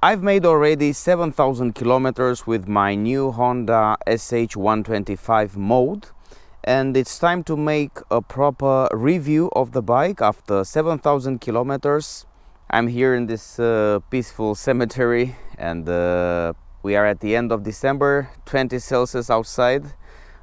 I've made already 7,000 kilometers with my new Honda SH125 mode, and it's time to make a proper review of the bike after 7,000 kilometers. I'm here in this peaceful cemetery, and we are at the end of December, 20 Celsius outside.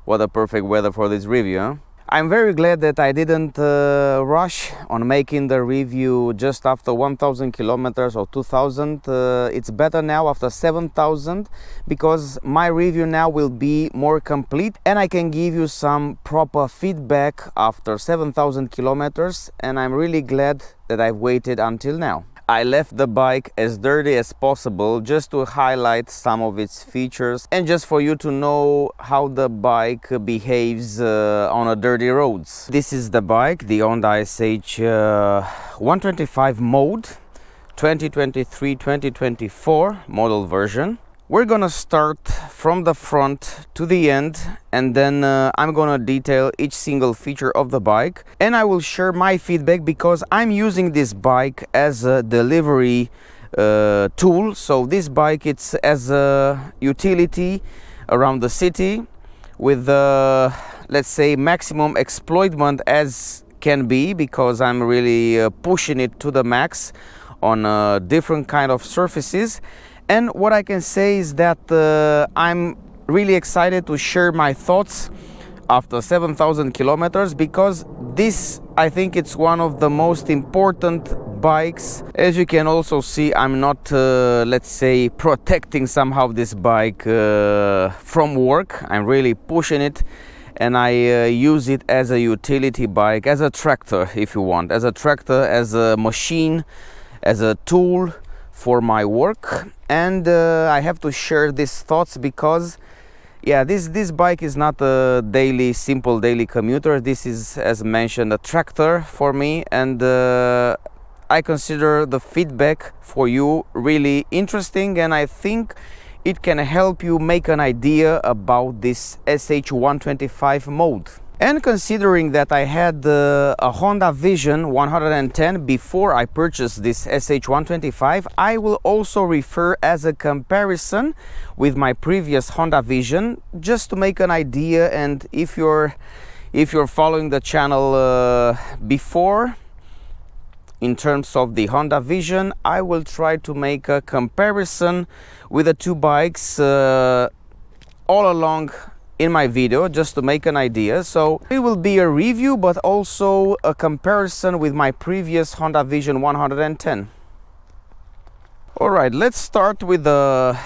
What a perfect weather for this review, huh? I'm very glad that I didn't rush on making the review just after 1,000 kilometers or 2,000. It's better now after 7,000 because my review now will be more complete and I can give you some proper feedback after 7,000 kilometers, and I'm really glad that I've waited until now. I left the bike as dirty as possible just to highlight some of its features and just for you to know how the bike behaves on a dirty roads. This is the bike, the Honda SH125 mode, 2023-2024 model version. We're gonna start from the front to the end, and then I'm gonna detail each single feature of the bike, and I will share my feedback because I'm using this bike as a delivery tool. So this bike, it's as a utility around the city with let's say maximum exploitment as can be, because I'm really pushing it to the max on different kind of surfaces. And what I can say is that I'm really excited to share my thoughts after 7,000 kilometers, because this, I think it's one of the most important bikes. As you can also see, I'm not, let's say, protecting somehow this bike from work. I'm really pushing it, and I use it as a utility bike, as a tractor if you want, as a tractor, as a machine, as a tool for my work. And I have to share these thoughts because this bike is not a simple daily commuter. This is, as mentioned, a tractor for me, and I consider the feedback for you really interesting, and I think it can help you make an idea about this SH125 mode. And considering that I had a Honda Vision 110 before I purchased this SH125, I will also refer as a comparison with my previous Honda Vision, just to make an idea. And if you're following the channel before, in terms of the Honda Vision, I will try to make a comparison with the two bikes all along in my video, just to make an idea. So it will be a review but also a comparison with my previous Honda Vision 110. All right, let's start with the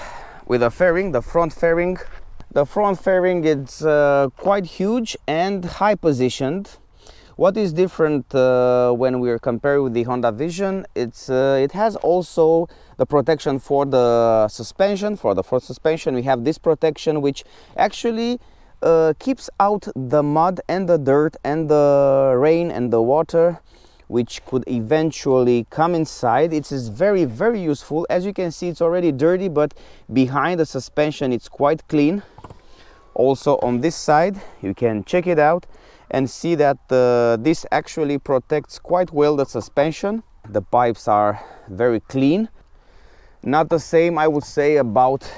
fairing, the front fairing. The front fairing is quite huge and high positioned. What is different when we are comparing with the Honda Vision, it has also the protection for the suspension, for the front suspension. We have this protection which actually keeps out the mud and the dirt and the rain and the water which could eventually come inside. It is very, very useful. As you can see, it's already dirty, but behind the suspension it's quite clean. Also on this side, you can check it out and see that this actually protects quite well the suspension. The pipes are very clean. Not the same, I would say, about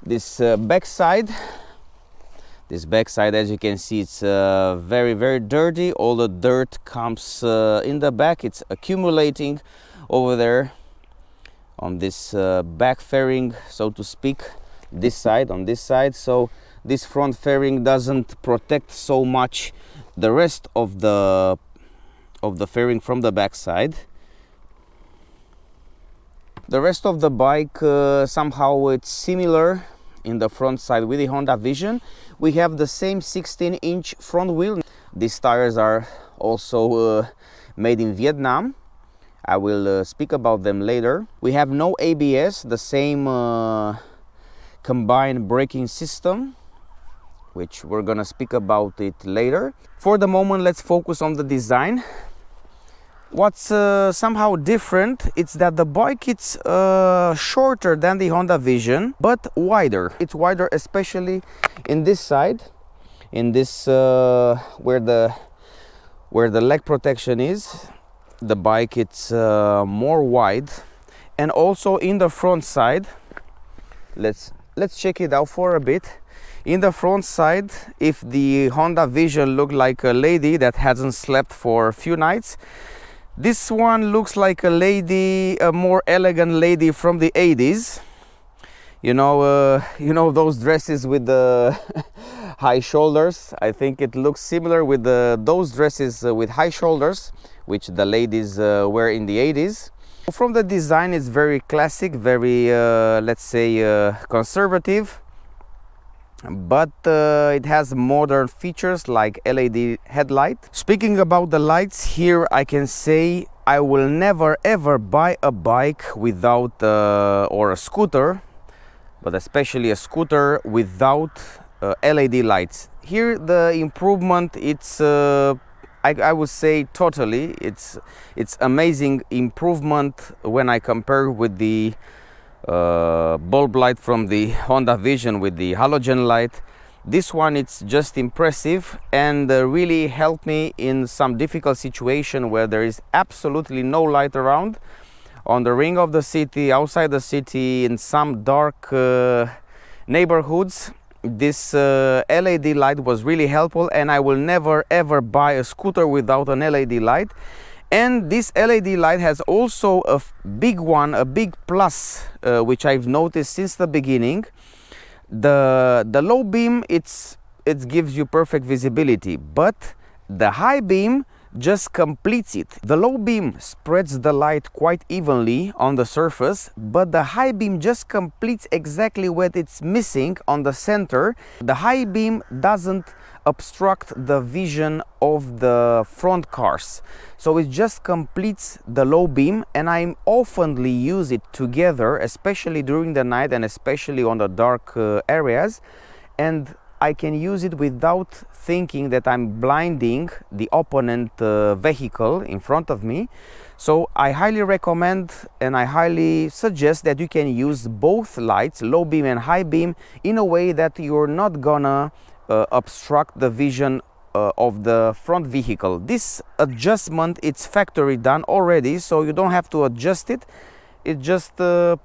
this backside. This backside, as you can see, it's very, very dirty. All the dirt comes in the back. It's accumulating over there on this back fairing, so to speak, this side, on this side. So this front fairing doesn't protect so much the rest of the fairing from the back side. The rest of the bike, somehow it's similar in the front side with the Honda Vision. We have the same 16-inch front wheel. These tires are also made in Vietnam. I will speak about them later. We have no ABS, the same combined braking system, which we're gonna speak about it later. For the moment, let's focus on the design. What's somehow different, it's that the bike it's shorter than the Honda Vision, but wider. It's wider, especially in this side, in this where the leg protection is. The bike it's more wide, and also in the front side. Let's check it out for a bit. In the front side, if the Honda Vision looked like a lady that hasn't slept for a few nights, this one looks like a lady, a more elegant lady from the 80s. You know those dresses with the high shoulders. I think it looks similar with those dresses with high shoulders, which the ladies wear in the 80s. From the design, it's very classic, very let's say conservative, but it has modern features like LED headlight. Speaking about the lights, here I can say I will never ever buy a bike without or a scooter, but especially a scooter without LED lights. Here the improvement, it's I would say totally, it's amazing improvement when I compare with the bulb light from the Honda Vision with the halogen light. This one, it's just impressive and really helped me in some difficult situation where there is absolutely no light around, on the ring of the city, outside the city, in some dark neighborhoods. This LED light was really helpful, and I will never ever buy a scooter without an LED light. And this LED light has also a big one, a big plus, which I've noticed since the beginning. The low beam, it gives you perfect visibility, but the high beam just completes it. The low beam spreads the light quite evenly on the surface, but the high beam just completes exactly what it's missing on the center. The high beam doesn't obstruct the vision of the front cars, so it just completes the low beam, and I oftenly use it together, especially during the night and especially on the dark areas, and I can use it without thinking that I'm blinding the opponent vehicle in front of me. So I highly recommend and I highly suggest that you can use both lights, low beam and high beam, in a way that you're not gonna obstruct the vision of the front vehicle. This adjustment, it's factory done already, so you don't have to adjust it. It's just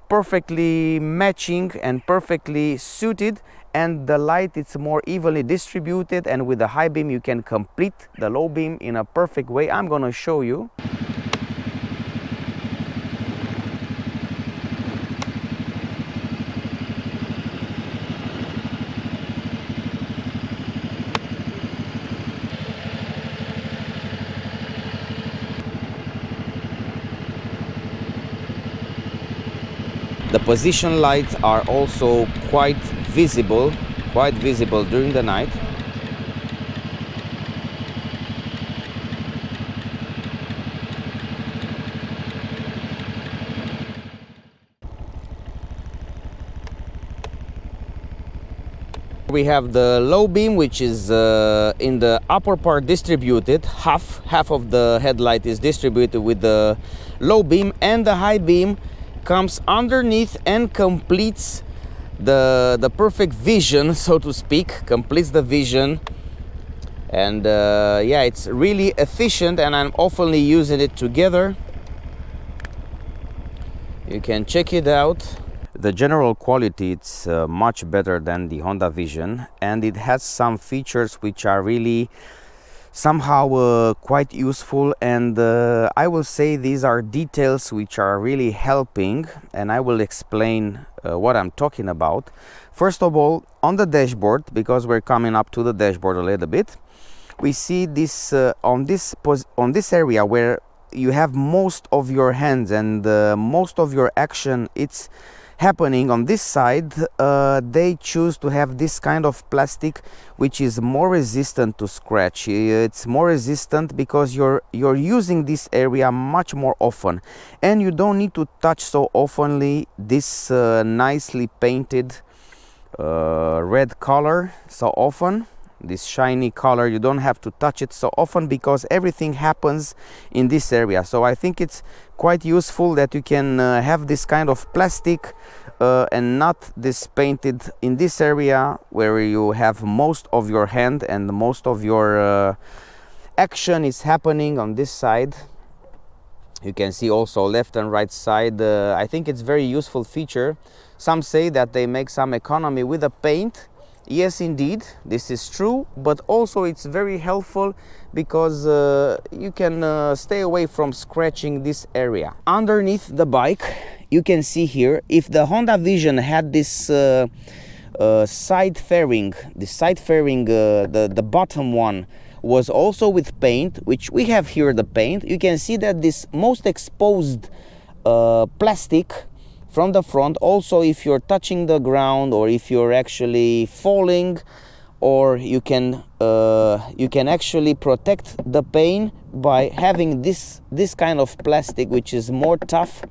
perfectly matching and perfectly suited, and the light, it's more evenly distributed, and with the high beam you can complete the low beam in a perfect way. I'm gonna show you. The position lights are also quite visible during the night. We have the low beam, which is in the upper part distributed. Half of the headlight is distributed with the low beam, and the high beam comes underneath and completes the perfect vision, so to speak, completes the vision. And yeah, it's really efficient, and I'm oftenly using it together. You can check it out. The general quality, it's much better than the Honda Vision, and it has some features which are really somehow quite useful, and I will say these are details which are really helping, and I will explain what I'm talking about. First of all, on the dashboard, because we're coming up to the dashboard a little bit, we see this on this area where you have most of your hands and most of your action, it's happening on this side. They choose to have this kind of plastic which is more resistant to scratch. It's more resistant because you're using this area much more often, and you don't need to touch so oftenly this nicely painted red color so often. This shiny color, you don't have to touch it so often because everything happens in this area. So I think it's quite useful that you can have this kind of plastic and not this painted in this area where you have most of your hand and most of your action is happening on this side. You can see also left and right side. I think it's very useful feature. Some say that they make some economy with the paint. Yes, indeed, this is true, but also it's very helpful because you can stay away from scratching this area. Underneath the bike, you can see here, if the Honda Vision had this side fairing, the bottom one was also with paint, which we have here the paint, you can see that this most exposed plastic from the front, also if you're touching the ground or if you're actually falling, or you can actually protect the paint by having this kind of plastic, which is more tough.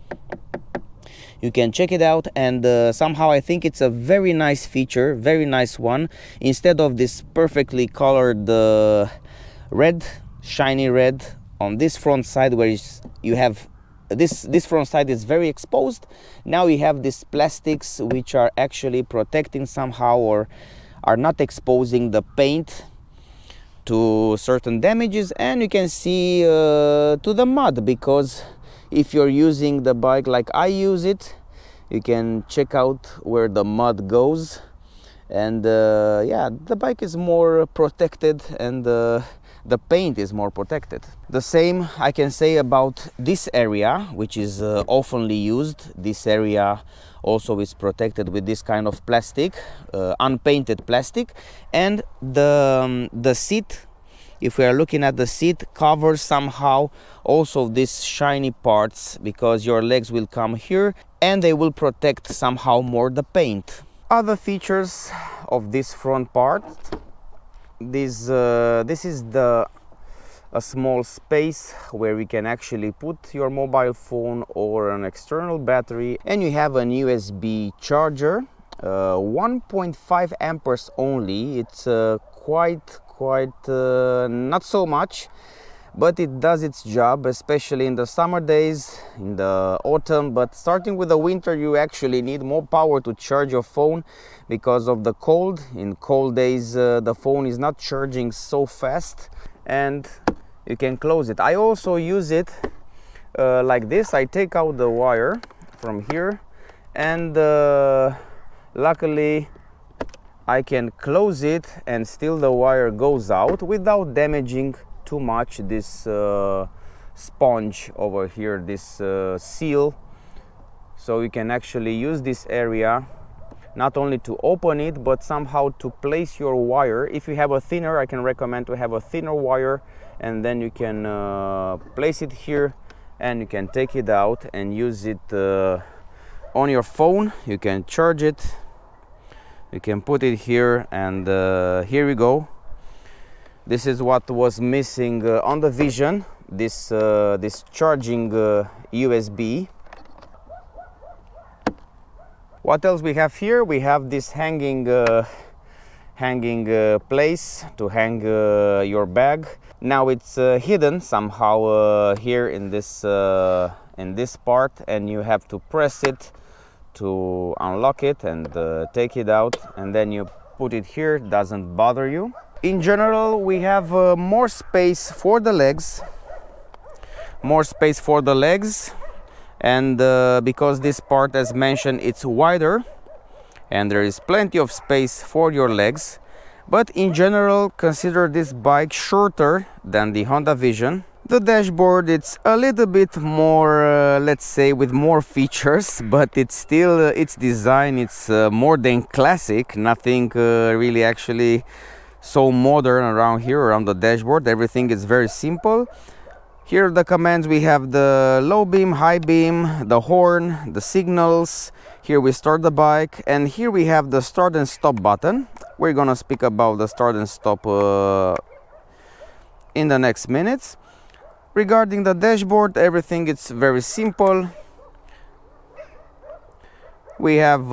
You can check it out, and somehow I think it's a very nice feature, very nice one. Instead of this perfectly colored red, shiny red on this front side, where you have this front side is very exposed. Now you have these plastics which are actually protecting somehow, or are not exposing the paint to certain damages. And you can see to the mud, because if you're using the bike like I use it, you can check out where the mud goes, and yeah, the bike is more protected, and the paint is more protected. The same I can say about this area, which is oftenly used. This area also is protected with this kind of plastic, unpainted plastic, and the seat, if we are looking at the seat, covers somehow also these shiny parts, because your legs will come here and they will protect somehow more the paint. Other features of this front part, this is a small space where we can actually put your mobile phone or an external battery, and you have an USB charger, 1.5 amperes only. It's quite not so much, but it does its job, especially in the summer days, in the autumn. But starting with the winter, you actually need more power to charge your phone because of the cold. In cold days, the phone is not charging so fast, and you can close it. I also use it like this. I take out the wire from here, and luckily I can close it, and still the wire goes out without damaging too much this sponge over here, this seal. So you can actually use this area not only to open it, but somehow to place your wire. If you have a thinner, I can recommend to have a thinner wire, and then you can place it here, and you can take it out and use it on your phone. You can charge it, you can put it here, and here we go. This is what was missing on the Vision, this charging USB. What else we have here? We have this hanging place to hang your bag. Now it's hidden somehow here in this part, and you have to press it to unlock it and take it out, and then you put it here. It doesn't bother you. In general, we have more space for the legs, and because this part, as mentioned, it's wider, and there is plenty of space for your legs. But in general, consider this bike shorter than the Honda Vision. The dashboard, it's a little bit more, let's say, with more features, but it's still its design, it's more than classic. Nothing really actually so modern around here, around the dashboard. Everything is very simple. Here are the commands. We have the low beam, high beam, the horn, the signals. Here we start the bike, and here we have the start and stop button. We're gonna speak about the start and stop in the next minutes. Regarding the dashboard, everything is very simple. We have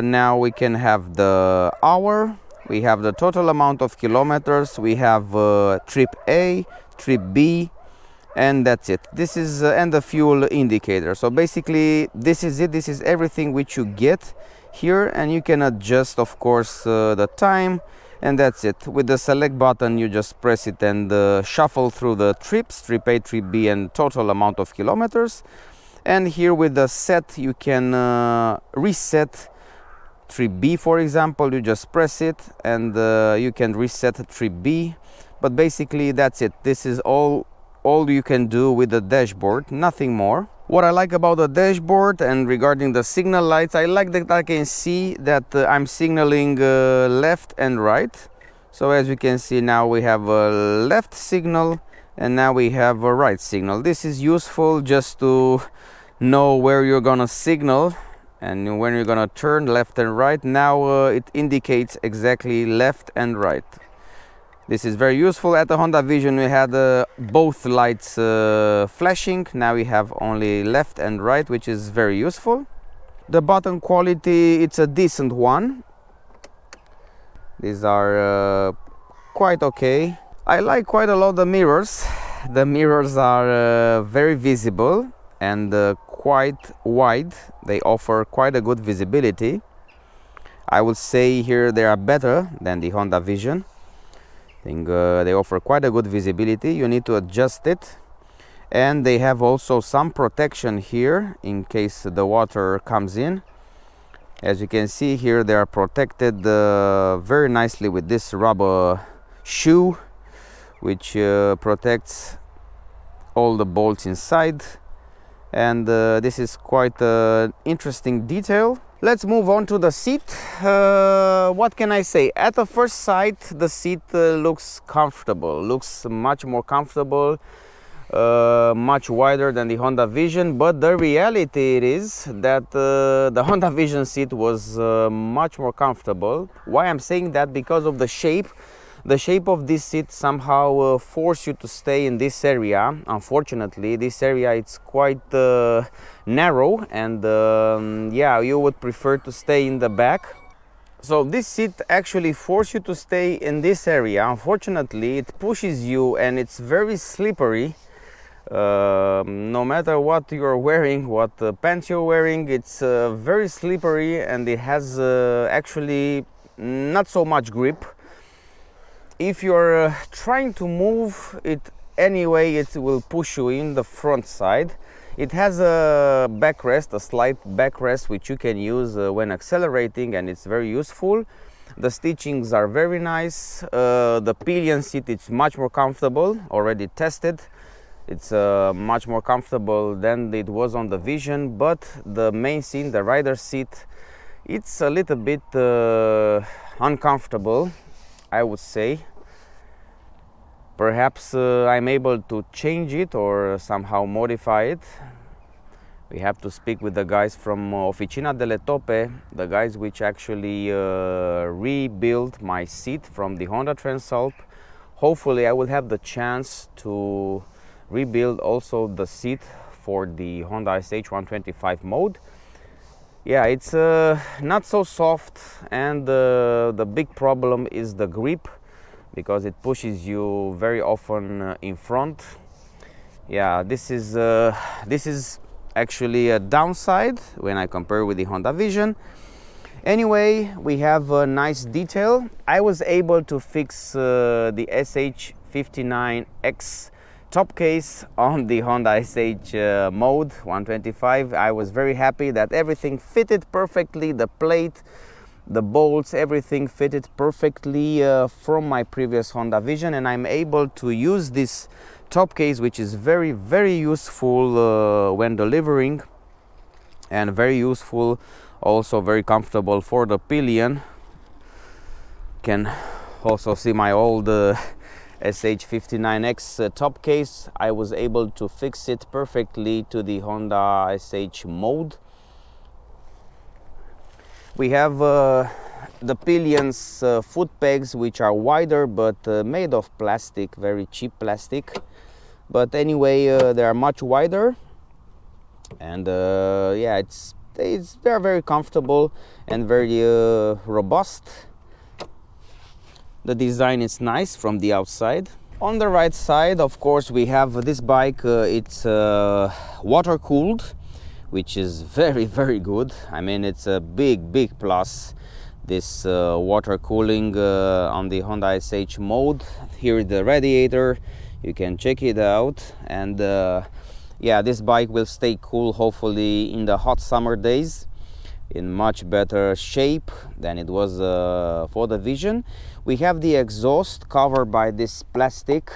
now we can have the hour, we have the total amount of kilometers, we have trip A, trip B, and that's it. This is and the fuel indicator. So basically this is it. This is everything which you get here, and you can adjust, of course, the time and that's it. With the select button you just press it and shuffle through the trips, trip A, trip B, and total amount of kilometers. And here with the set you can reset trip B, for example. You just press it and you can reset trip B. But basically that's it. This is all you can do with the dashboard, nothing more. What I like about the dashboard and regarding the signal lights, I like that I can see that I'm signaling left and right. So as you can see, now we have a left signal and now we have a right signal. This is useful just to know where you're gonna signal and when you're gonna turn left and right. Now it indicates exactly left and right. This is very useful. At the Honda Vision we had both lights flashing. Now we have only left and right, which is very useful. The button quality, it's a decent one. These are quite okay. I like quite a lot the mirrors. The mirrors are very visible and quite wide. They offer quite a good visibility. I would say here they are better than the Honda Vision. I think they offer quite a good visibility. You need to adjust it, and they have also some protection here in case the water comes in. As you can see here, they are protected very nicely with this rubber shoe, which protects all the bolts inside, and this is quite an interesting detail. Let's move on to the seat. What can I say? At the first sight, the seat looks comfortable, looks much more comfortable, much wider than the Honda Vision, but the reality is that the Honda Vision seat was much more comfortable. Why I'm saying that? Because of the shape. The shape of this seat somehow force you to stay in this area. Unfortunately, this area it's quite narrow, and yeah, you would prefer to stay in the back. So this seat actually forces you to stay in this area. Unfortunately, it pushes you and it's very slippery. No matter what you're wearing, what pants you're wearing, it's very slippery, and it has actually not so much grip. If you're trying to move it anyway, it will push you in the front side. It has a backrest, a slight backrest, which you can use when accelerating, and it's very useful. The stitchings are very nice. The pillion seat is much more comfortable, already tested. It's much more comfortable than it was on the Vision, but the main seat, the rider seat, it's a little bit uncomfortable, I would say. Perhaps I'm able to change it or somehow modify it. We have to speak with the guys from Oficina delle Tope, the guys which actually rebuilt my seat from the Honda Transalp. Hopefully I will have the chance to rebuild also the seat for the Honda SH125 mode. Yeah, it's not so soft, and the big problem is the grip, because it pushes you very often in front. Yeah, this is actually a downside when I compare with the Honda Vision. Anyway, we have a nice detail. I was able to fix the SH125X top case on the Honda SH mode 125. I was very happy that everything fitted perfectly, the plate, the bolts, everything fitted perfectly from my previous Honda Vision, and I'm able to use this top case, which is very, very useful when delivering, and very useful, also very comfortable for the pillion. Can also see my old SH125X top case. I was able to fix it perfectly to the Honda SH mode. We have the pillion's foot pegs, which are wider but made of plastic, very cheap plastic. But anyway, they are much wider, and yeah, they are very comfortable and very robust. The design is nice from the outside. On the right side, of course, we have this bike. It's water cooled, which is very, very good. I mean, it's a big plus. this water cooling on the Honda SH mode. Here is the radiator, you can check it out. And yeah, this bike will stay cool hopefully in the hot summer days, in much better shape than it was for the Vision. We have the exhaust covered by this plastic,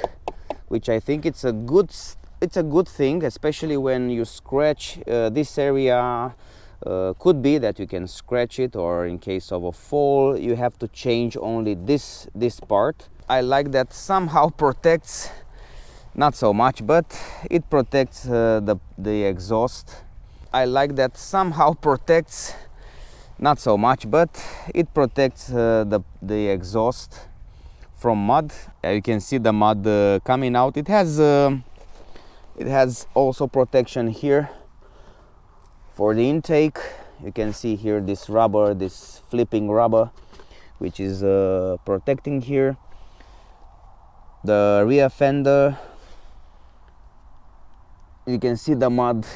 which I think it's a good thing, especially when you scratch this area. Could be that you can scratch it, or in case of a fall you have to change only this part. I like that somehow protects, not so much, but it protects the exhaust. I like that somehow protects, not so much, but it protects the exhaust from mud. You can see the mud coming out. It has also protection here for the intake. You can see here this rubber, this flipping rubber, which is protecting here. The rear fender, you can see the mud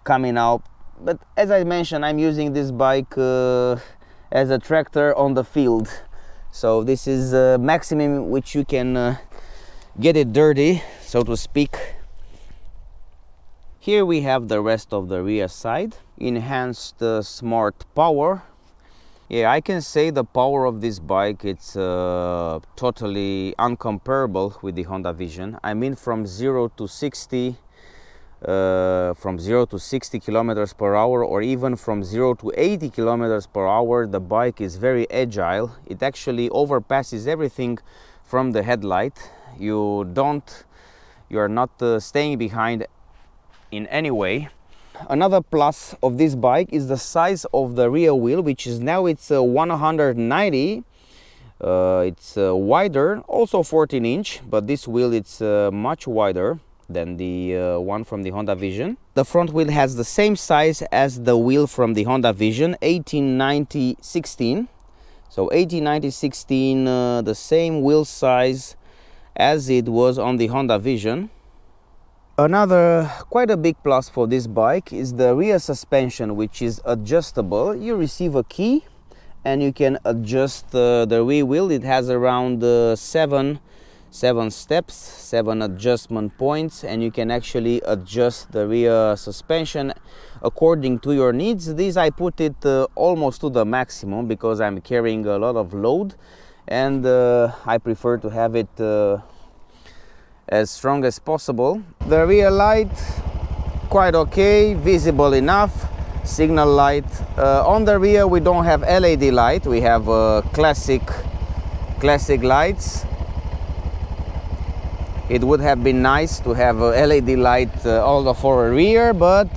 coming out, but as I mentioned, I'm using this bike as a tractor on the field, so this is maximum which you can get it dirty, so to speak. Here we have the rest of the rear side. Enhanced smart power. Yeah, I can say the power of this bike, it's totally uncomparable with the Honda Vision. I mean, from 0 to 60 kilometers per hour, or even from 0 to 80 kilometers per hour, the bike is very agile. It actually overpasses everything from the headlight. You are not staying behind in any way. Another plus of this bike is the size of the rear wheel, which is now it's 190. It's wider, also 14-inch, but this wheel it's much wider than the one from the Honda Vision. The front wheel has the same size as the wheel from the Honda Vision, 1890/16. So 1890/16, the same wheel size as it was on the Honda Vision. Another quite a big plus for this bike is the rear suspension, which is adjustable. You receive a key and you can adjust the rear wheel. It has around seven steps, 7 adjustment points, and you can actually adjust the rear suspension according to your needs. This I put it almost to the maximum because I'm carrying a lot of load, and I prefer to have it as strong as possible. The rear light, quite okay, visible enough. Signal light. On the rear we don't have LED light, we have classic lights. It would have been nice to have a LED light also for a rear, but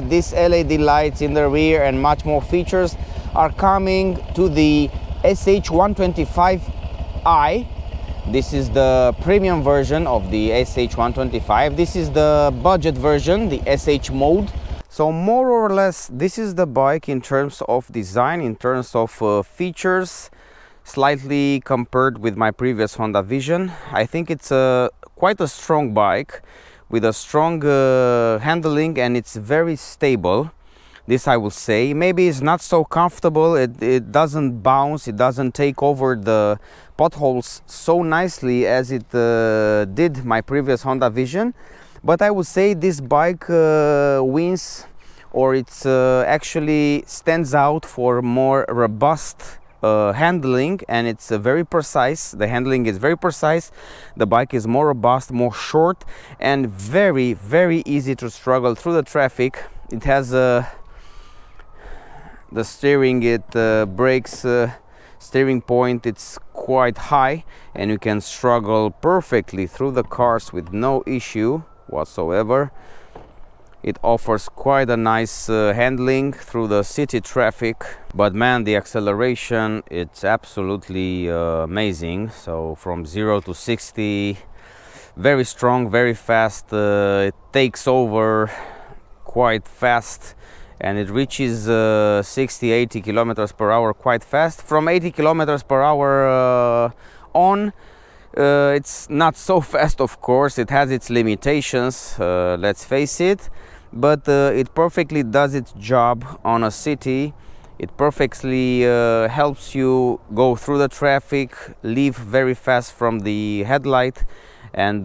these LED lights in the rear and much more features are coming to the SH125i. This is the premium version of the SH125. This is the budget version, the SH mode. So more or less, this is the bike in terms of design, in terms of features, slightly compared with my previous Honda Vision. I think it's quite a strong bike with a strong handling, and it's very stable. This I will say. Maybe it's not so comfortable, it doesn't bounce, it doesn't take over the potholes so nicely as it did my previous Honda Vision, but I would say this bike wins, or it's actually stands out for more robust handling, and it's very precise. The handling is very precise. The bike is more robust, more short, and very, very easy to struggle through the traffic. It has the steering, it brakes steering point, it's quite high, and you can struggle perfectly through the cars with no issue whatsoever. It offers quite a nice handling through the city traffic, but man, the acceleration, it's absolutely amazing. So from 0 to 60, very strong, very fast. It takes over quite fast, and it reaches 60-80 kilometers per hour quite fast. From 80 kilometers per hour on, it's not so fast, of course. It has its limitations, let's face it, but it perfectly does its job on a city It perfectly helps you go through the traffic, leave very fast from the headlight, and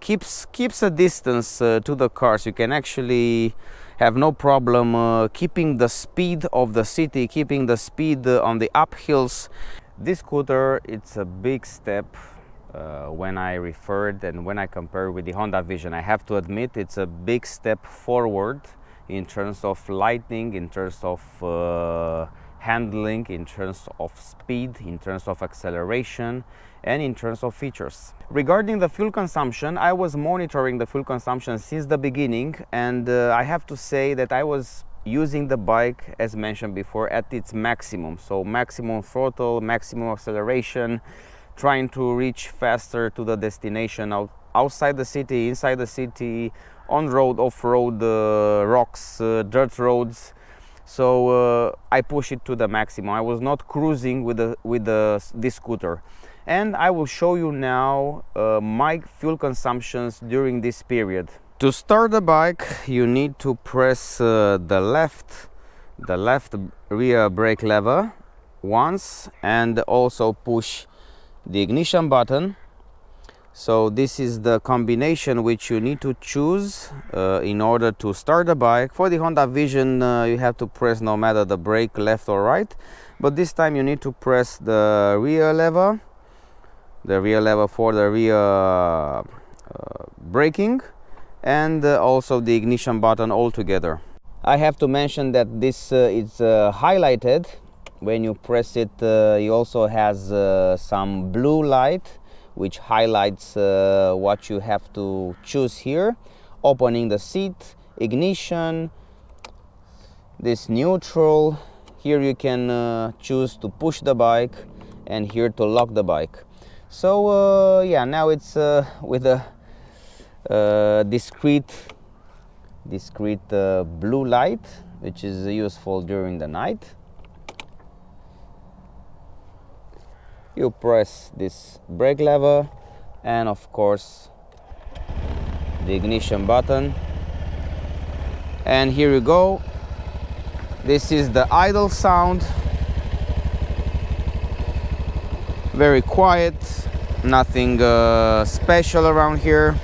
keeps a distance to the cars. You can actually have no problem keeping the speed of the city, keeping the speed on the uphills. This scooter, it's a big step when I referred and when I compare with the Honda Vision. I have to admit it's a big step forward in terms of lighting, in terms of handling, in terms of speed, in terms of acceleration, and in terms of features. Regarding the fuel consumption, I was monitoring the fuel consumption since the beginning, and I have to say that I was using the bike, as mentioned before, at its maximum. So maximum throttle, maximum acceleration, trying to reach faster to the destination outside the city, inside the city, on road, off-road, rocks, dirt roads. So I push it to the maximum. I was not cruising with this scooter. And I will show you now my fuel consumptions during this period. To start the bike, you need to press the left rear brake lever once, and also push the ignition button. So this is the combination which you need to choose in order to start the bike. For the Honda Vision, you have to press no matter the brake, left or right, but this time you need to press the rear lever for the rear braking, and also the ignition button all together. I have to mention that this is highlighted. When you press it, it also has some blue light which highlights what you have to choose here. Opening the seat, ignition, this neutral. Here you can choose to push the bike, and here to lock the bike. So yeah, now it's with a discrete blue light, which is useful during the night. You press this brake lever and of course the ignition button, and here you go. This is the idle sound. Very quiet, nothing special around here.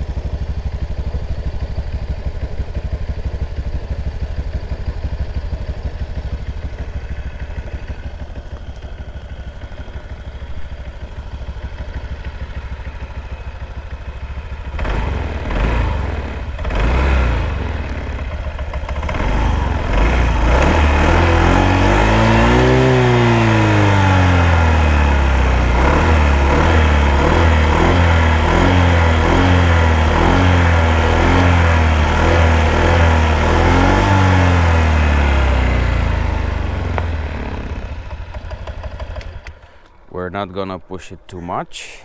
We're not gonna push it too much.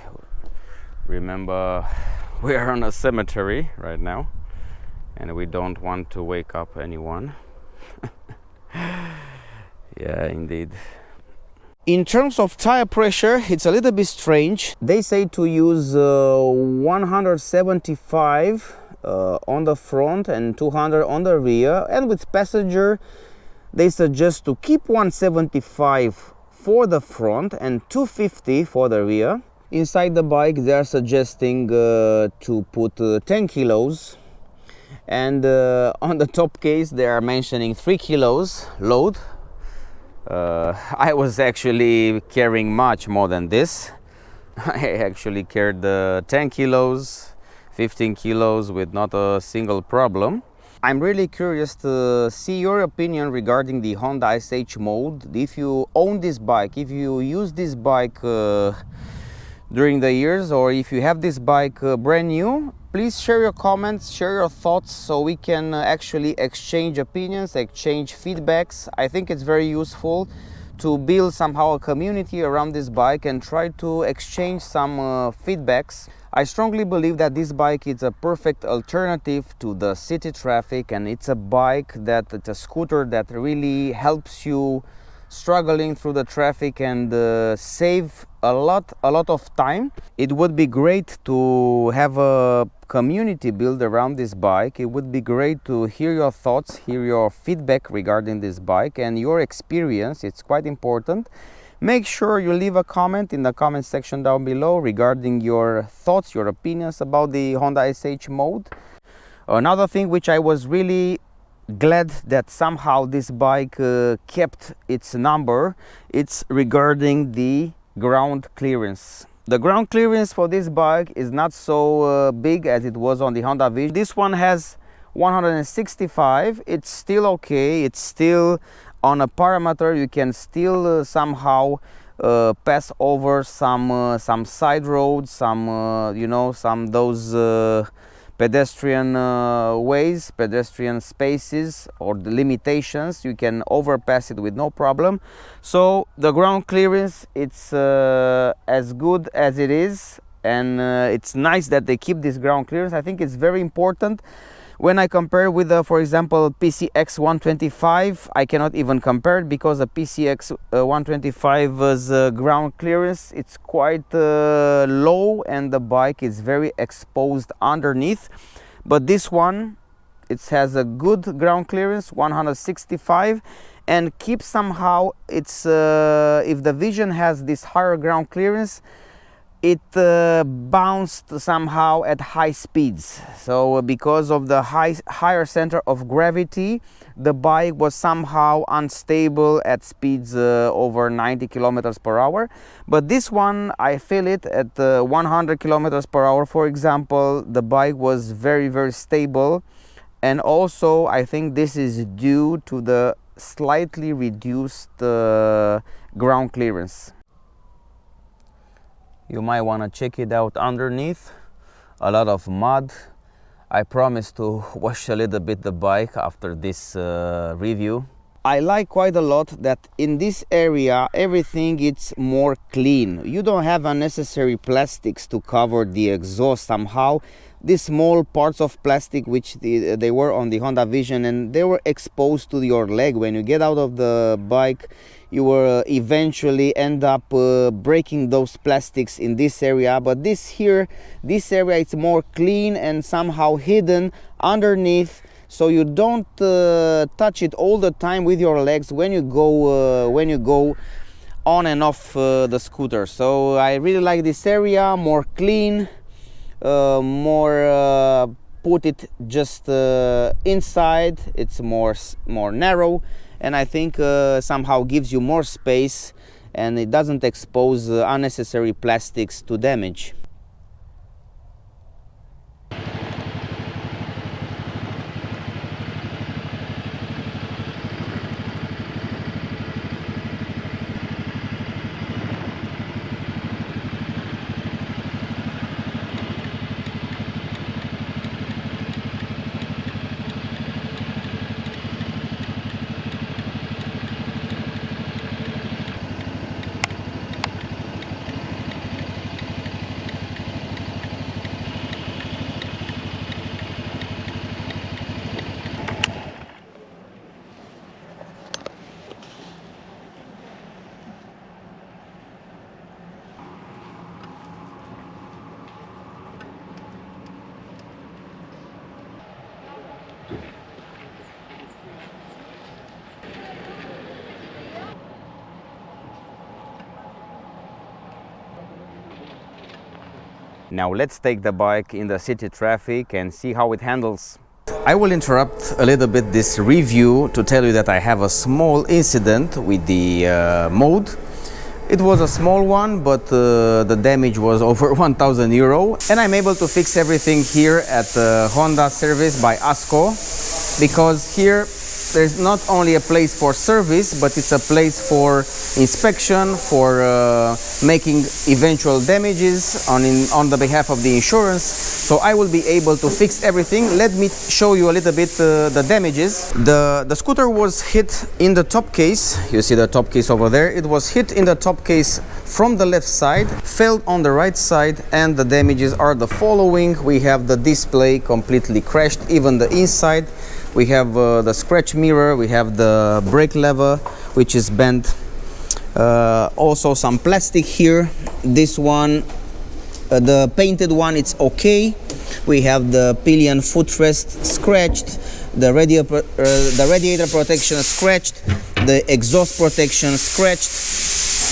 Remember, we are on a cemetery right now and we don't want to wake up anyone. Yeah, indeed. In terms of tire pressure, it's a little bit strange. They say to use 175 on the front and 200 on the rear, and with passenger they suggest to keep 175 for the front and 250 for the rear. Inside the bike they are suggesting to put 10 kilos, and on the top case they are mentioning 3 kilos load. I was actually carrying much more than this. I actually carried 10 kilos, 15 kilos with not a single problem. I'm really curious to see your opinion regarding the Honda SH mode. If you own this bike, if you use this bike during the years, or if you have this bike brand new, please share your comments, share your thoughts, so we can actually exchange opinions, exchange feedbacks. I think it's very useful to build somehow a community around this bike and try to exchange some feedbacks. I strongly believe that this bike is a perfect alternative to the city traffic, and it's a bike that, it's a scooter that really helps you struggling through the traffic and save a lot of time. It would be great to have a community built around this bike. It would be great to hear your thoughts, hear your feedback regarding this bike and your experience. It's quite important. Make sure you leave a comment in the comment section down below regarding your thoughts, your opinions about the Honda SH mode. Another thing which I was really glad that somehow this bike kept its number, it's regarding the ground clearance. The ground clearance for this bike is not so big as it was on the Honda Vision. This one has 165. It's still okay. It's still on a parameter. You can still somehow pass over some side roads, some you know, some those pedestrian ways, pedestrian spaces, or the limitations. You can overpass it with no problem. So the ground clearance, it's as good as it is, and it's nice that they keep this ground clearance. I think it's very important. When I compare with the, for example, PCX 125, I cannot even compare it because the PCX 125's ground clearance, it's quite low and the bike is very exposed underneath. But this one, it has a good ground clearance, 165, and keeps somehow, it's if the Vision has this higher ground clearance, it bounced somehow at high speeds. So because of the higher center of gravity, the bike was somehow unstable at speeds over 90 kilometers per hour. But this one, I feel it at 100 kilometers per hour, for example. The bike was very stable, and also I think this is due to the slightly reduced ground clearance. You might want to check it out underneath. A lot of mud. I promise to wash a little bit the bike after this review. I like quite a lot that in this area everything is more clean. You don't have unnecessary plastics to cover the exhaust somehow. These small parts of plastic which they were on the Honda Vision, and they were exposed to your leg. When you get out of the bike, you will eventually end up breaking those plastics in this area. But this area, it's more clean and somehow hidden underneath, so you don't touch it all the time with your legs when you go on and off the scooter. So I really like this area, more clean, more put it just inside. It's more narrow, and I think somehow gives you more space, and it doesn't expose unnecessary plastics to damage. Now let's take the bike in the city traffic and see how it handles. I will interrupt a little bit this review to tell you that I have a small incident with the mode. It was a small one, but the damage was over 1,000 euro, and I'm able to fix everything here at the Honda service by ASKO, because here there's not only a place for service, but it's a place for inspection, for making eventual damages on the behalf of the insurance. So I will be able to fix everything. Let me show you a little bit the damages. The scooter was hit in the top case. You see the top case over there. It was hit in the top case from the left side, fell on the right side, and the damages are the following. We have the display completely crashed, even the inside. We have the scratch mirror, we have the brake lever, which is bent. Also some plastic here. This one, the painted one, it's okay. We have the pillion footrest scratched, the radiator protection scratched, the exhaust protection scratched,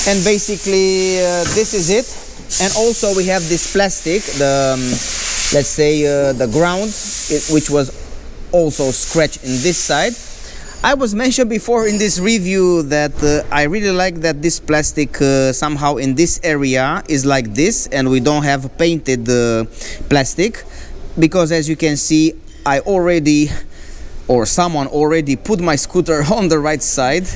and basically this is it. And also we have this plastic, the let's say the ground, which was also scratched in this side. I was mentioned before in this review that I really like that this plastic somehow in this area is like this, and we don't have painted plastic, because as you can see, I already, or someone already put my scooter on the right side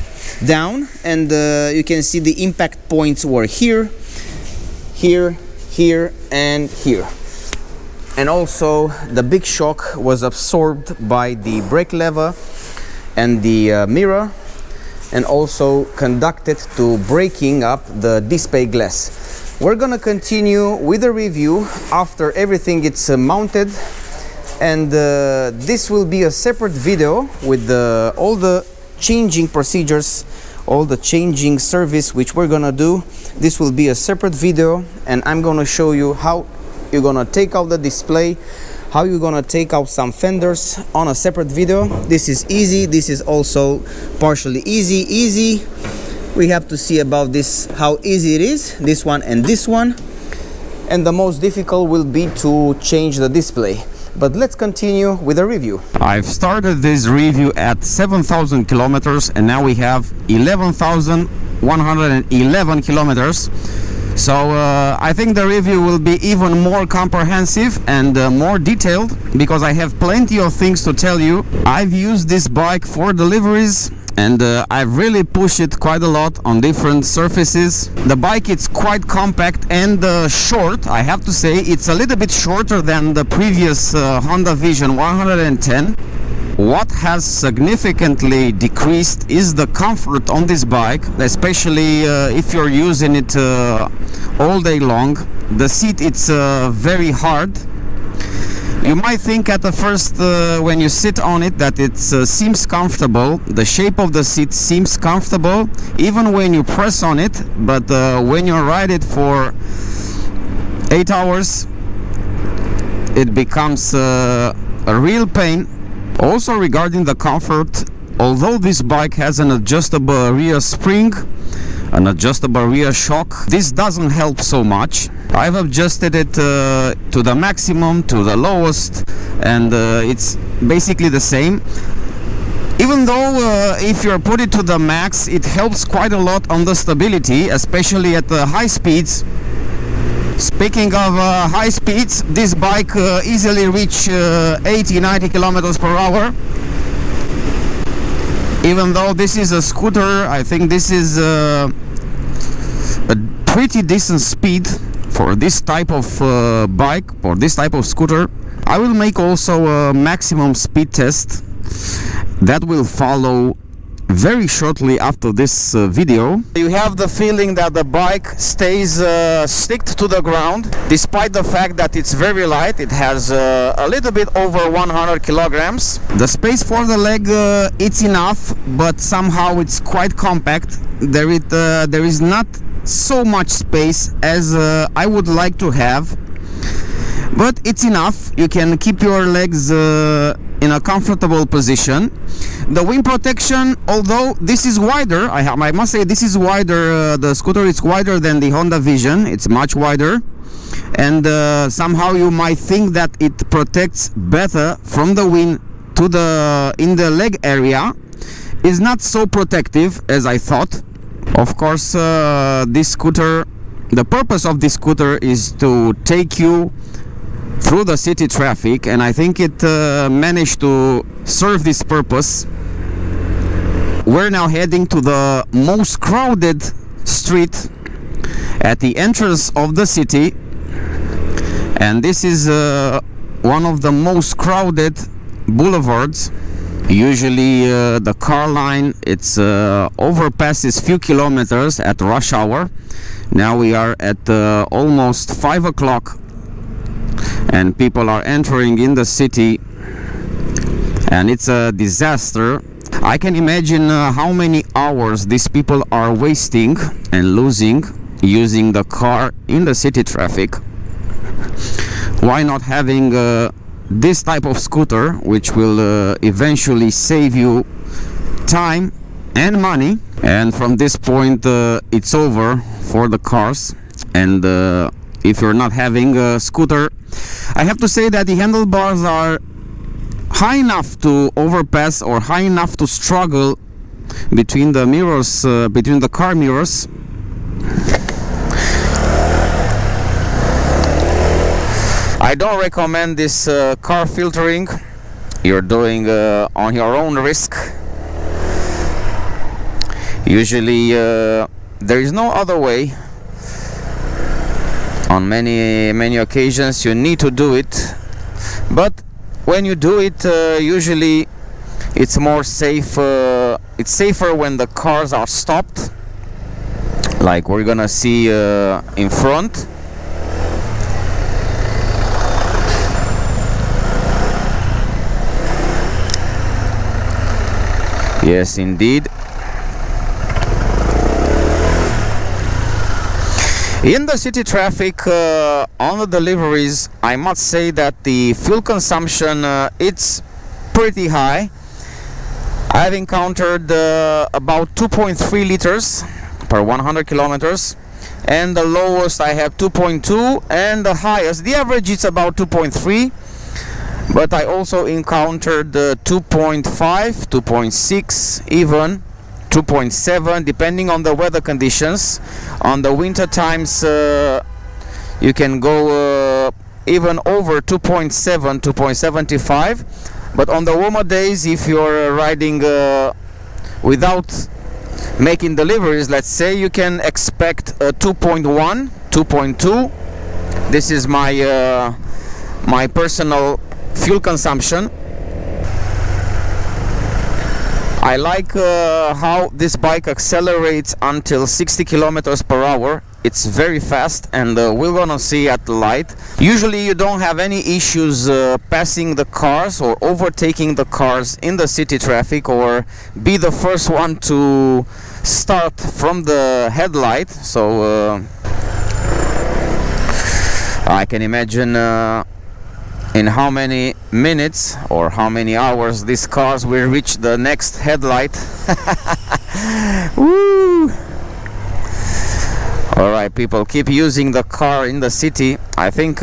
down, and you can see the impact points were here, here, here, and here. And also the big shock was absorbed by the brake lever and the mirror, and also conducted to breaking up the display glass. We're gonna continue with the review after everything is mounted, and this will be a separate video with all the changing procedures, all the changing service which we're gonna do. This will be a separate video, and I'm gonna show you how you're gonna take out the display, how you're gonna take out some fenders on a separate video. This is easy. This is also partially easy. We have to see about this, how easy it is, this one and this one. And the most difficult will be to change the display. But let's continue with the review. I've started this review at 7,000 kilometers, and now we have 11,111 kilometers. So I think the review will be even more comprehensive and more detailed, because I have plenty of things to tell you. I've used this bike for deliveries, and I've really pushed it quite a lot on different surfaces. The bike is quite compact and short. I have to say it's a little bit shorter than the previous Honda Vision 110. What has significantly decreased is the comfort on this bike, especially if you're using it all day long. The seat, it's very hard. You might think at the first when you sit on it that it seems comfortable. The shape of the seat seems comfortable even when you press on it, but when you ride it for 8 hours, it becomes a real pain. Also regarding the comfort, although this bike has an adjustable rear spring, an adjustable rear shock, this doesn't help so much. I've adjusted it to the maximum, to the lowest, and it's basically the same. Even though if you put it to the max, it helps quite a lot on the stability, especially at the high speeds. Speaking of high speeds, this bike easily reach 80-90 kilometers per hour. Even though this is a scooter, I think this is a pretty decent speed for this type of bike, or this type of scooter. I will make also a maximum speed test that will follow very shortly after this video. You have the feeling that the bike stays sticked to the ground, despite the fact that it's very light. It has a little bit over 100 kilograms. The space for the leg, it's enough, but somehow it's quite compact. There is not so much space as I would like to have, but it's enough. You can keep your legs in a comfortable position. The wind protection, although this is wider, I must say this is wider, the scooter is wider than the Honda Vision. It's much wider, and somehow you might think that it protects better from the wind in the leg area. Is not so protective as I thought. Of course, this scooter, the purpose of this scooter is to take you through the city traffic, and I think it managed to serve this purpose. We're now heading to the most crowded street at the entrance of the city, and this is one of the most crowded boulevards. Usually the car line, it's overpasses few kilometers at rush hour. Now we are at almost 5 o'clock, and people are entering in the city, and it's a disaster. I can imagine how many hours these people are wasting and losing using the car in the city traffic. Why not having this type of scooter, which will eventually save you time and money? And from this point it's over for the cars. And if you're not having a scooter, I have to say that the handlebars are high enough to overpass or high enough to struggle between the mirrors, between the car mirrors. I don't recommend this car filtering. You're doing on your own risk. Usually there is no other way. On many occasions you need to do it, but when you do it, usually it's more safe. It's safer when the cars are stopped, like we're gonna see in front. Yes, indeed. In the city traffic, on the deliveries, I must say that the fuel consumption it's pretty high. I've encountered about 2.3 liters per 100 kilometers, and the lowest I have 2.2, and the highest, the average, it's about 2.3. But I also encountered 2.5, 2.6, even 2.7, depending on the weather conditions. On the winter times you can go even over 2.7, 2.75. But on the warmer days, if you're riding without making deliveries, let's say, you can expect 2.1, 2.2. This is my my personal fuel consumption. I like how this bike accelerates until 60 kilometers per hour. It's very fast, and we're gonna see at the light. Usually you don't have any issues passing the cars or overtaking the cars in the city traffic, or be the first one to start from the headlight. So I can imagine in how many minutes or how many hours these cars will reach the next headlight. Woo! Alright, people, keep using the car in the city. I think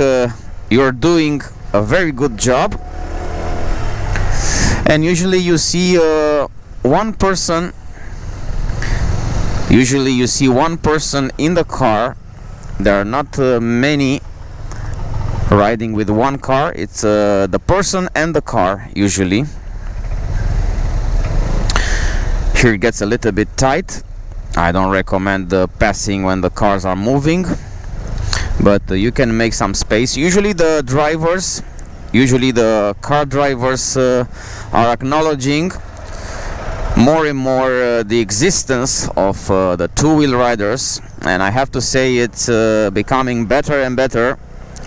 you're doing a very good job. And usually you see one person. Usually you see one person in the car. There are not many riding with one car. It's the person and the car usually. Here it gets a little bit tight. I don't recommend passing when the cars are moving, but you can make some space. Usually the drivers, usually the car drivers are acknowledging more and more the existence of the two-wheel riders, and I have to say it's becoming better and better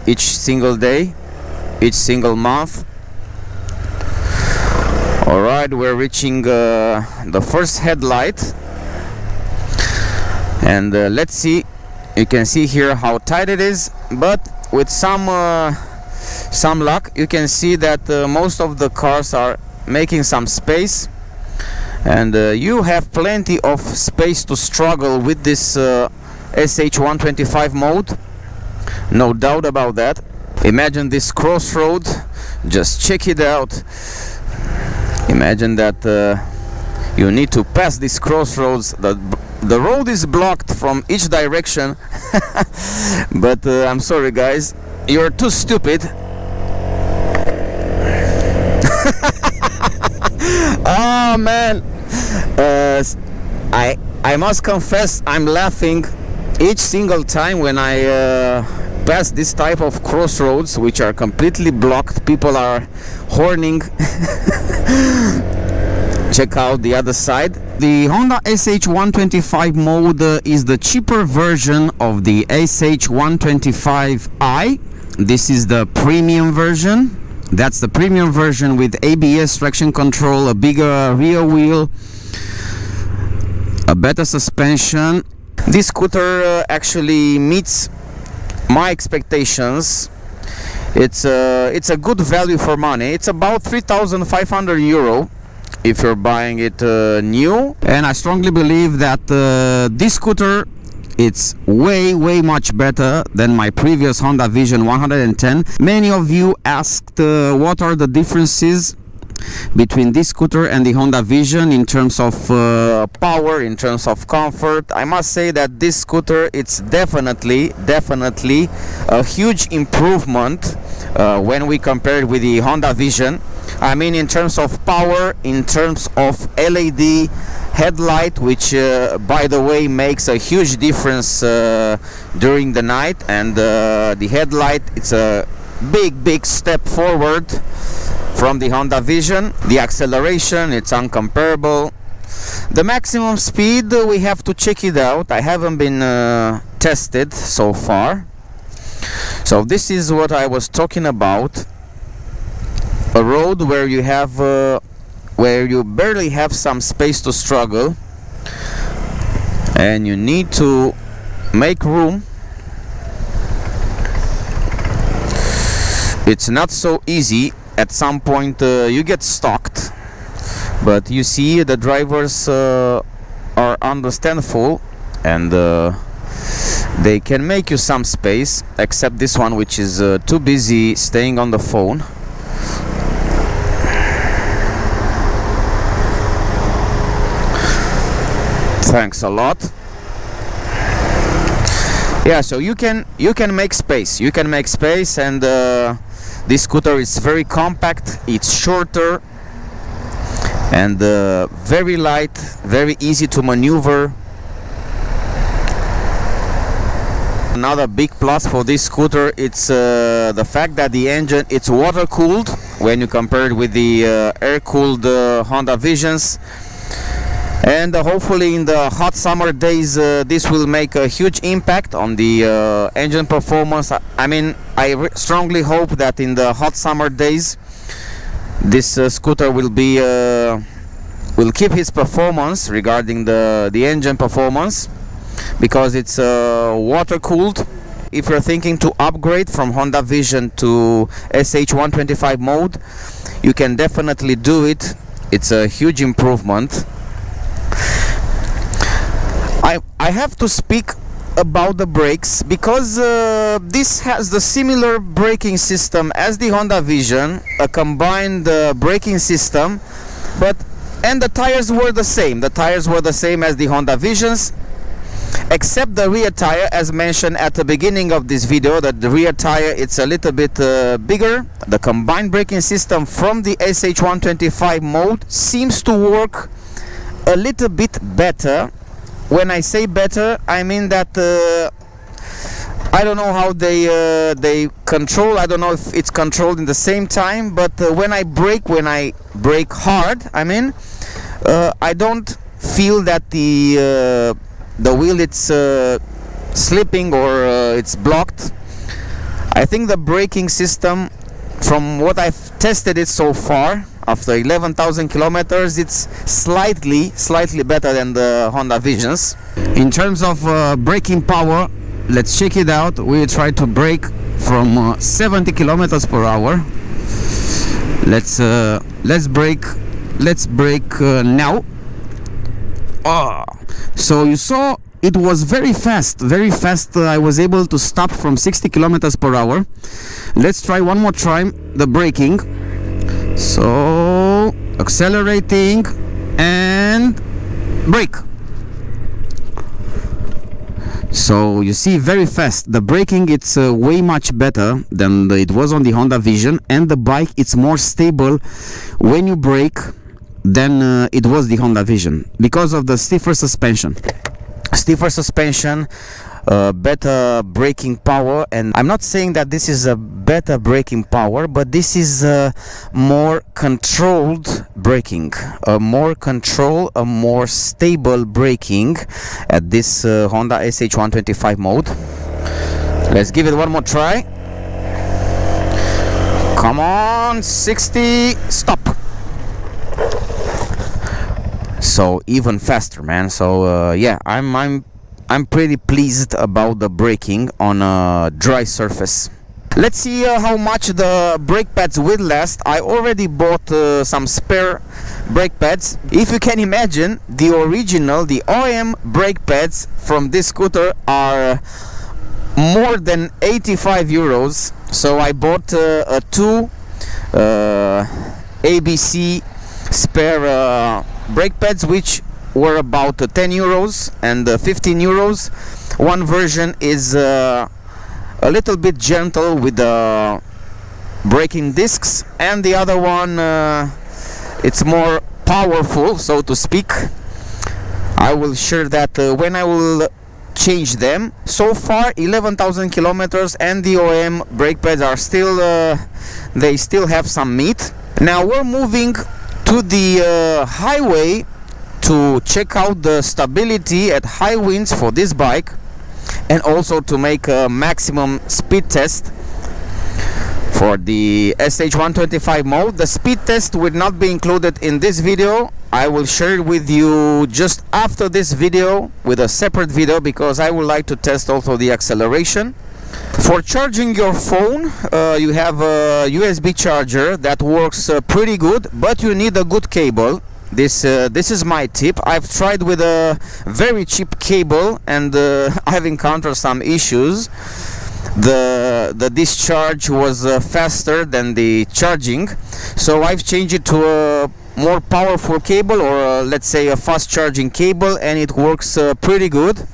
each single day, each single month. Alright, we're reaching the first headlight, and let's see. You can see here how tight it is, but with some luck you can see that most of the cars are making some space, and you have plenty of space to struggle with this SH125 mode. No doubt about that. Imagine this crossroad, just check it out. Imagine that you need to pass these crossroads. The road is blocked from each direction. But I'm sorry guys, you're too stupid. Oh man, I must confess, I'm laughing each single time when I pass this type of crossroads, which are completely blocked. People are horning. Check out the other side. The Honda SH125 mode is the cheaper version of the SH125i. This is the premium version. That's the premium version with ABS traction control, a bigger rear wheel, a better suspension. This scooter actually meets my expectations. It's a good value for money. It's about 3,500 euro if you're buying it new, and I strongly believe that this scooter, it's way much better than my previous Honda Vision 110. Many of you asked what are the differences between this scooter and the Honda Vision in terms of power, in terms of comfort. I must say that this scooter, it's definitely a huge improvement when we compare it with the Honda Vision. I mean, in terms of power, in terms of LED headlight, which by the way makes a huge difference during the night, and the headlight, it's a big step forward from the Honda Vision. The acceleration, it's uncomparable. The maximum speed, we have to check it out. I haven't been tested so far. So this is what I was talking about. A road where you have where you barely have some space to struggle, and you need to make room. It's not so easy. At some point you get stalked, but you see the drivers are understandable, and they can make you some space, except this one, which is too busy staying on the phone. Thanks a lot. Yeah, so you can make space. You can make space, and this scooter is very compact. It's shorter and very light, very easy to maneuver. Another big plus for this scooter, it's the fact that the engine, it's water cooled when you compare it with the air cooled Honda Visions. And hopefully in the hot summer days this will make a huge impact on the engine performance. I mean, I strongly hope that in the hot summer days this scooter will be will keep his performance regarding the engine performance, because it's water cooled. If you're thinking to upgrade from Honda Vision to SH125 mode, you can definitely do it. It's a huge improvement. I have to speak about the brakes, because this has the similar braking system as the Honda Vision, a combined braking system, and the tires were the same. The tires were the same as the Honda Visions, except the rear tire, as mentioned at the beginning of this video, that the rear tire, it's a little bit bigger. The combined braking system from the SH125 mode seems to work a little bit better. When I say better, I mean that I don't know how they control. I don't know if it's controlled in the same time, but when I brake hard, I mean, I don't feel that the wheel it's slipping or it's blocked. I think the braking system, from what I've tested it so far, after 11,000 kilometers, it's slightly better than the Honda Visions. In terms of braking power, let's check it out. We try to brake from 70 kilometers per hour. Let's brake now. So you saw it was very fast. I was able to stop from 60 kilometers per hour. Let's try one more time the braking. So accelerating and brake. So you see, very fast. The braking, it's way much better than it was on the Honda Vision, and the bike, it's more stable when you brake than it was the Honda Vision, because of the stiffer suspension. Better braking power. And I'm not saying that this is a better braking power, but this is more controlled braking, a more stable braking at this Honda SH125 mode. Let's give it one more try. Come on, 60, stop. So even faster, man. So yeah, I'm pretty pleased about the braking on a dry surface. Let's see how much the brake pads will last. I already bought some spare brake pads. If you can imagine, the original, the OEM brake pads from this scooter are more than 85 euros. So I bought a two ABC spare brake pads, which were about 10 euros and 15 euros. One version is a little bit gentle with the braking discs, and the other one it's more powerful, so to speak. I will share that when I will change them. So far 11,000 kilometers and the OEM brake pads are still they still have some meat. Now we're moving to the highway to check out the stability at high winds for this bike, and also to make a maximum speed test for the SH125 mode. The speed test will not be included in this video. I will share it with you just after this video with a separate video, because I would like to test also the acceleration. For charging your phone, you have a USB charger that works pretty good, but you need a good cable. This is my tip. I've tried with a very cheap cable, and I've encountered some issues. The discharge was faster than the charging, so I've changed it to a more powerful cable, or let's say a fast charging cable, and it works pretty good.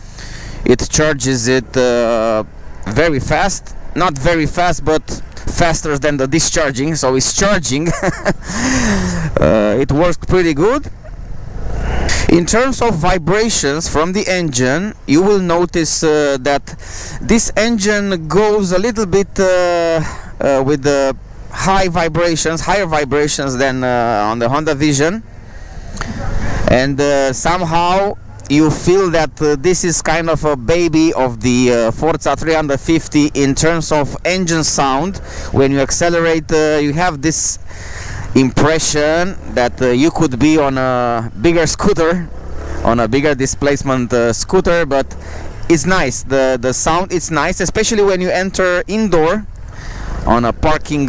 It charges it very fast, not very fast, but faster than the discharging, so it's charging. It worked pretty good. In terms of vibrations from the engine, you will notice that this engine goes a little bit with the higher vibrations than on the Honda Vision, and somehow you feel that this is kind of a baby of the Forza 350 in terms of engine sound. When you accelerate, you have this impression that you could be on a bigger scooter, on a bigger displacement scooter, but it's nice. The sound, it's nice, especially when you enter indoor on a parking,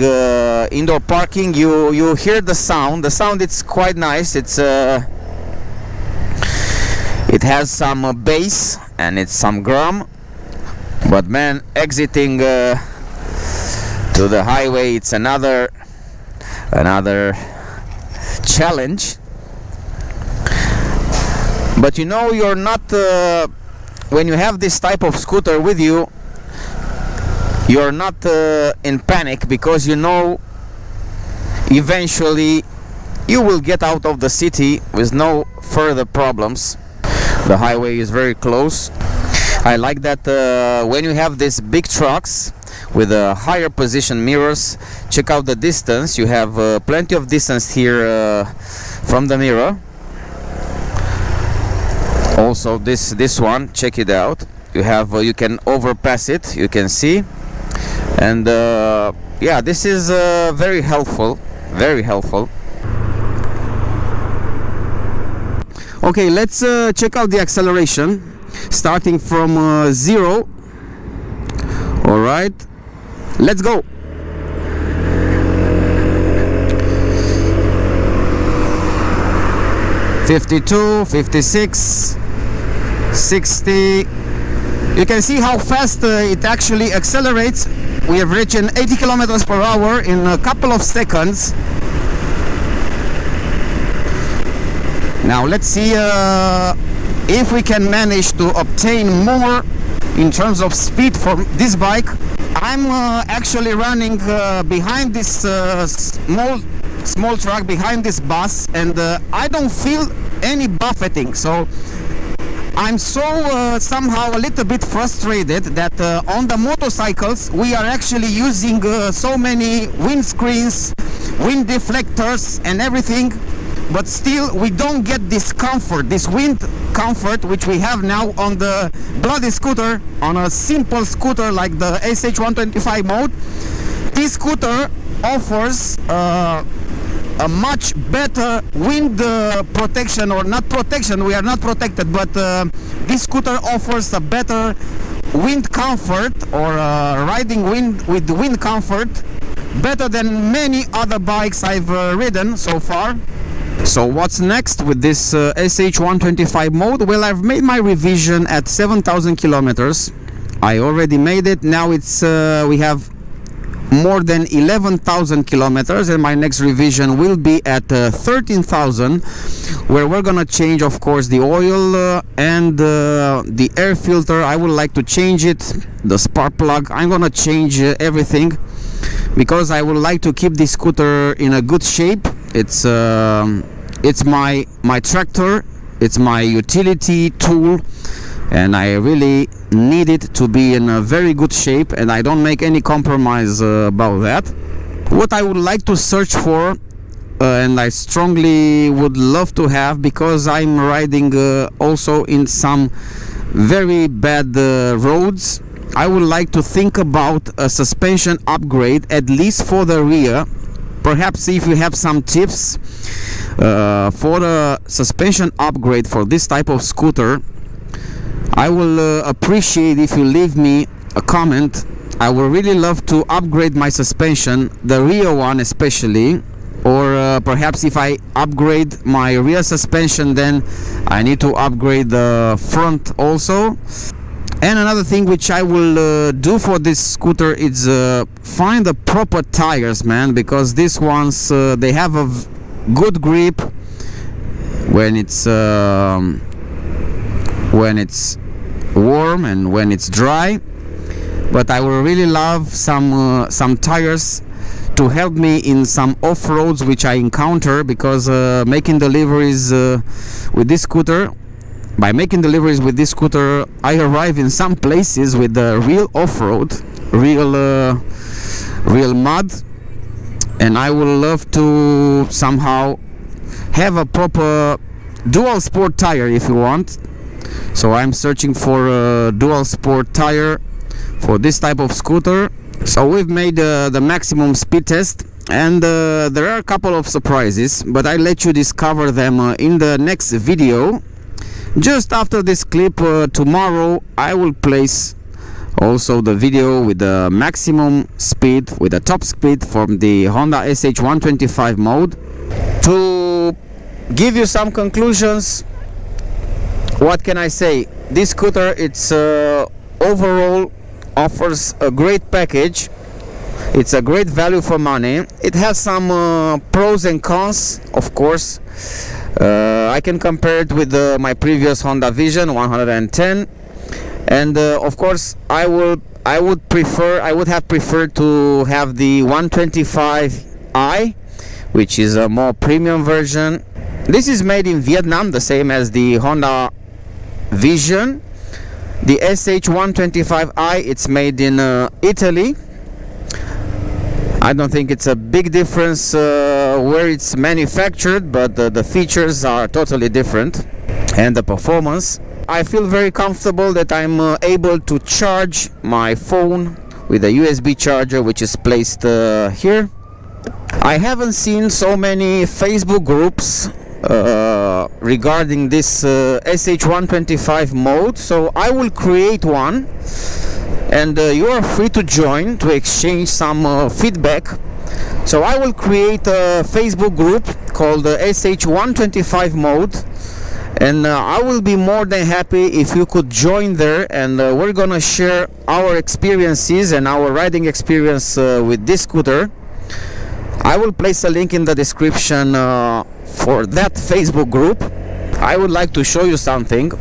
indoor parking. You hear the sound. The sound, it's quite nice. It's it has some bass and it's some grum, but man, exiting to the highway, it's another challenge. But you know, you're not when you have this type of scooter with you, you're not in panic, because you know eventually you will get out of the city with no further problems. The highway is very close. I like that when you have these big trucks with higher position mirrors, check out the distance. You have plenty of distance here from the mirror. Also this one, check it out. You have you can overpass it, you can see, and yeah, this is very helpful, very helpful. Okay, let's check out the acceleration, starting from 0. All right, let's go. $52, $56, $60. You can see how fast it actually accelerates. We have reached 80 kilometers per hour in a couple of seconds. Now let's see if we can manage to obtain more in terms of speed from this bike. I'm actually running behind this small truck, behind this bus, and I don't feel any buffeting. So I'm so somehow a little bit frustrated that on the motorcycles we are actually using so many windscreens, wind deflectors and everything, but still we don't get this comfort, this wind comfort, which we have now on the bloody scooter, on a simple scooter like the SH125 mode. This scooter offers a much better wind protection, or not protection, we are not protected, but this scooter offers a better wind comfort, or riding with wind comfort, better than many other bikes I've ridden so far. So what's next with this SH125 mode? Well, I've made my revision at 7,000 kilometers. I already made it. Now it's we have more than 11,000 kilometers, and my next revision will be at 13,000, where we're gonna change, of course, the oil and the air filter. I would like to change it, the spark plug. I'm gonna change everything, because I would like to keep this scooter in a good shape. It's my tractor, it's my utility tool, and I really need it to be in a very good shape, and I don't make any compromise about that. What I would like to search for, and I strongly would love to have, because I'm riding also in some very bad roads, I would like to think about a suspension upgrade, at least for the rear. Perhaps if you have some tips for a suspension upgrade for this type of scooter, I will appreciate if you leave me a comment. I would really love to upgrade my suspension, the rear one especially, or perhaps if I upgrade my rear suspension, then I need to upgrade the front also. And another thing which I will do for this scooter is find the proper tires, man, because these ones they have a good grip when it's warm and when it's dry, but I would really love some tires to help me in some off-roads which I encounter, because making deliveries with this scooter, by making deliveries with this scooter, I arrive in some places with the real off-road, real mud, and I would love to somehow have a proper dual sport tire, if you want. So I'm searching for a dual sport tire for this type of scooter. So we've made the maximum speed test, and there are a couple of surprises, but I'll let you discover them in the next video. Just after this clip, tomorrow I will place also the video with the maximum speed, with the top speed from the Honda SH125 mode. To give you some conclusions, what can I say? This scooter, it's overall offers a great package. It's a great value for money. It has some pros and cons, of course. I can compare it with my previous Honda Vision 110, and of course I would have preferred to have the 125i, which is a more premium version. This is made in Vietnam, the same as the Honda Vision. The SH125i, it's made in Italy. I don't think it's a big difference where it's manufactured, but the features are totally different, and the performance. I feel very comfortable that I'm able to charge my phone with a USB charger, which is placed here. I haven't seen so many Facebook groups regarding this SH125 mode, so I will create one, and you are free to join to exchange some feedback. So I will create a Facebook group called SH125 mode, and I will be more than happy if you could join there, and we're gonna share our experiences and our riding experience with this scooter. I will place a link in the description for that Facebook group. I would like to show you something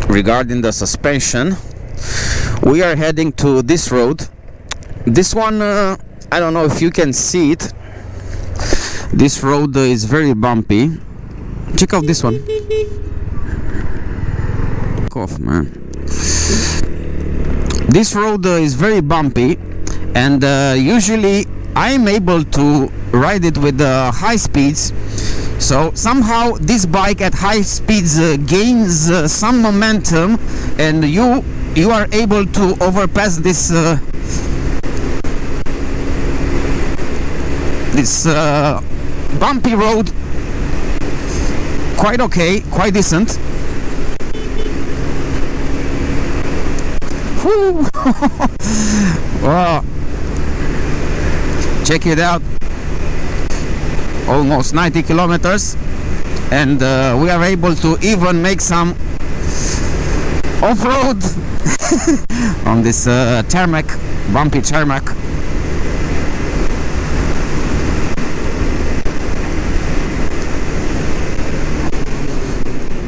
regarding the suspension. We are heading to this road. This one, I don't know if you can see it. This road is very bumpy. Check out this one. Fuck off, man. This road is very bumpy, and usually I'm able to ride it with high speeds. So somehow this bike at high speeds gains some momentum, and you are able to overpass this this bumpy road. Quite okay, quite decent. Woo. Wow. Check it out. Almost 90 kilometers, and we are able to even make some off-road on this tarmac, bumpy tarmac.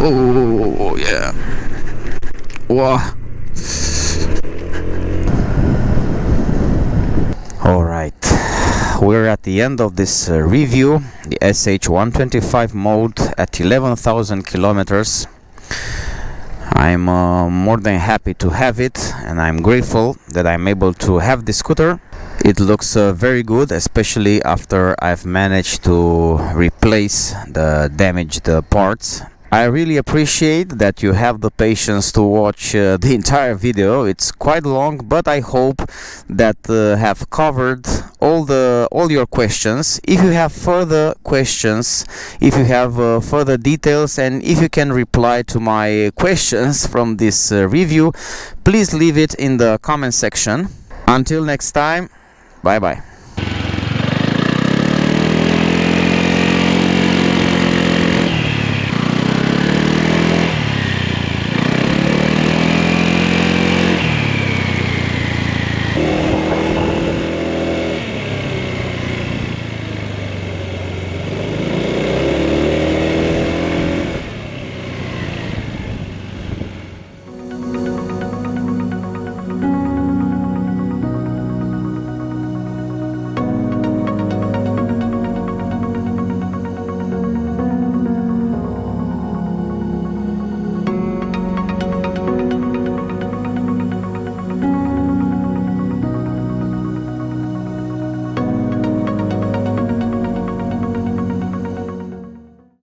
Oh yeah. Wow. All right, we're at the end of this review, the SH125 mode at 11,000 kilometers. I'm more than happy to have it, and I'm grateful that I'm able to have this scooter. It looks very good, especially after I've managed to replace the damaged parts. I really appreciate that you have the patience to watch the entire video. It's quite long, but I hope that have covered all your questions. If you have further questions, if you have further details, and if you can reply to my questions from this review, please leave it in the comment section. Until next time, bye bye.